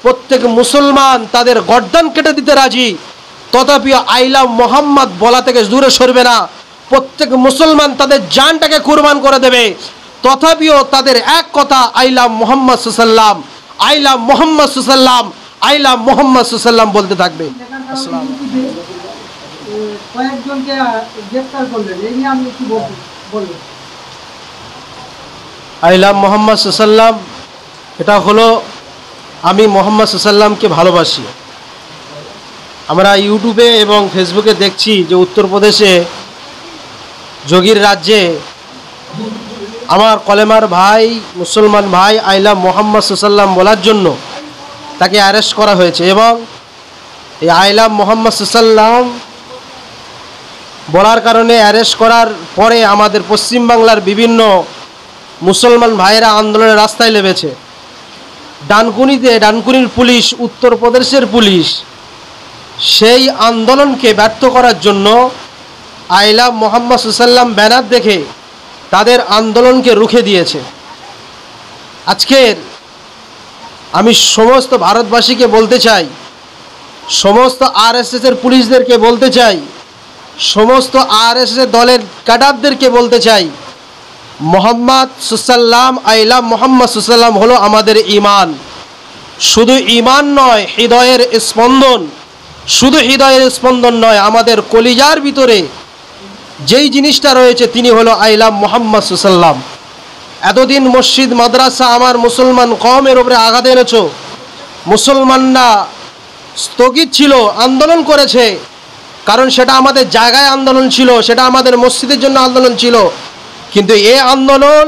প্রত্যেক মুসলমান তাদের গর্দান কেটে দিতে রাজি, তথাপিও আই লাভ মোহাম্মদ বলা থেকে দূরে সরবে না। প্রত্যেক মুসলমান তাদের জানটাকে কুরবান করে দেবে, তথাপিও তাদের এক কথা আই লাভ মোহাম্মদ সাল্লাম, আই লাভ মোহাম্মদ সাল্লাম, আই লাভ মোহাম্মদ সাল্লাম বলতে থাকবে। আসসালাম। কয়েকজনকে গ্রেফতার করলেন, এই নিয়ে আপনি কি বলবেন? আই লাভ মোহাম্মদ সাল্লাম, এটা হলো আমি মোহাম্মদ সাল্লামকে ভালোবাসি। আমরা ইউটিউবে এবং ফেসবুকে দেখছি যে উত্তরপ্রদেশে যোগীর রাজ্যে আমার কলেমার ভাই, মুসলমান ভাই আই লাভ মোহাম্মদ সাল্লাম বলার জন্য তাকে অ্যারেস্ট করা হয়েছে, এবং এই আই লাভ মোহাম্মদ সাল্লাম বলার কারণে অ্যারেস্ট করার পরে আমাদের পশ্চিমবাংলার বিভিন্ন মুসলমান ভাইয়েরা আন্দোলনের রাস্তায় নেমেছে। ডানকুনির পুলিশ, উত্তরপ্রদেশের পুলিশ সেই আন্দোলনকে ব্যর্থ করার জন্য আই লাভ মোহাম্মদ সাল্লাম ব্যানার দেখে তাদের আন্দোলনকে রুখে দিয়েছে। আজকের আমি সমস্ত ভারতবাসীকে বলতে চাই, সমস্ত আরএসএসের পুলিশদেরকে বলতে চাই, সমস্ত আরএসএস দলের ক্যাডারদেরকে বলতে চাই, মোহাম্মদ সাল্লাম, আই লাভ মোহাম্মদ সাল্লাম হলো আমাদের ঈমান। শুধু ঈমান নয়, হৃদয়ের স্পন্দন। শুধু হৃদয়ের স্পন্দন নয়, আমাদের কলিজার ভিতরে যেই জিনিসটা রয়েছে তিনি হলো আই লাভ মোহাম্মদ সাল্লাম। এতদিন মসজিদ মাদ্রাসা আমার মুসলমান কওমের উপরে আঘাত এনেছ, মুসলমানরা স্থগিত ছিল, আন্দোলন করেছে, কারণ সেটা আমাদের জায়গায় আন্দোলন ছিল, সেটা আমাদের মসজিদের জন্য আন্দোলন ছিল। কিন্তু এই আন্দোলন,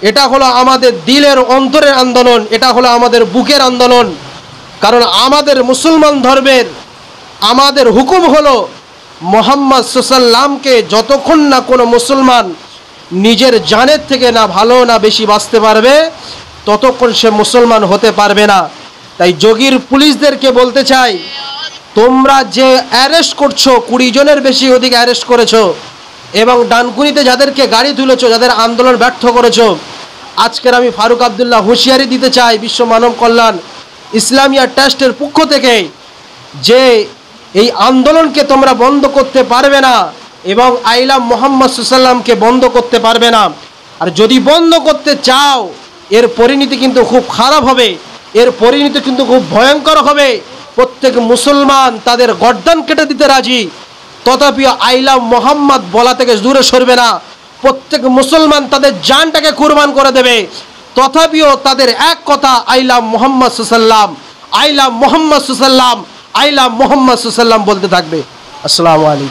এটা হলো আমাদের দিলের অন্তরের আন্দোলন, এটা হলো আমাদের বুকের আন্দোলন। কারণ আমাদের মুসলমান ধর্মের আমাদের হুকুম হলো মোহাম্মদ সাল্লামকে যতক্ষণ না কোনো মুসলমান নিজের জানের থেকে না ভালো না বেশি বাঁচতে পারবে, ততক্ষণ সে মুসলমান হতে পারবে না। তাই যোগীর পুলিশদেরকে বলতে চাই, তোমরা যে অ্যারেস্ট করছো, 20 জনের বেশি অধিক অ্যারেস্ট করেছো, এবং ডানকুনিতে যাদেরকে গাড়ি তুলেছো, যাদের আন্দোলন ব্যর্থ করেছো, আজকের আমি ফারুক আবদুল্লাহ হুঁশিয়ারি দিতে চাই বিশ্ব মানব কল্যাণ ইসলামিয়া ট্রাস্টের পক্ষ থেকে, যে এই আন্দোলনকে তোমরা বন্ধ করতে পারবে না, এবং আই লাভ মোহাম্মদ সাল্লামকে বন্ধ করতে পারবে না। আর যদি বন্ধ করতে চাও, এর পরিণতি কিন্তু খুব খারাপ হবে, এর পরিণতি কিন্তু খুব ভয়ঙ্কর হবে। প্রত্যেক মুসলমান তাদের গর্দান কেটে দিতে রাজি, তথাপিও আই লাভ মোহাম্মদ বলা থেকে দূরে সরবে না। প্রত্যেক মুসলমান তাদের জানটাকে কুরবান করে দেবে, তথাপিও তাদের এক কথা আই লাভ মোহাম্মদ সাল্লাম, আই লাভ মোহাম্মদ সাল্লাম, আই লাভ মোহাম্মদ সাল্লাম বলতে থাকবে। আসসালামু আলাইকুম।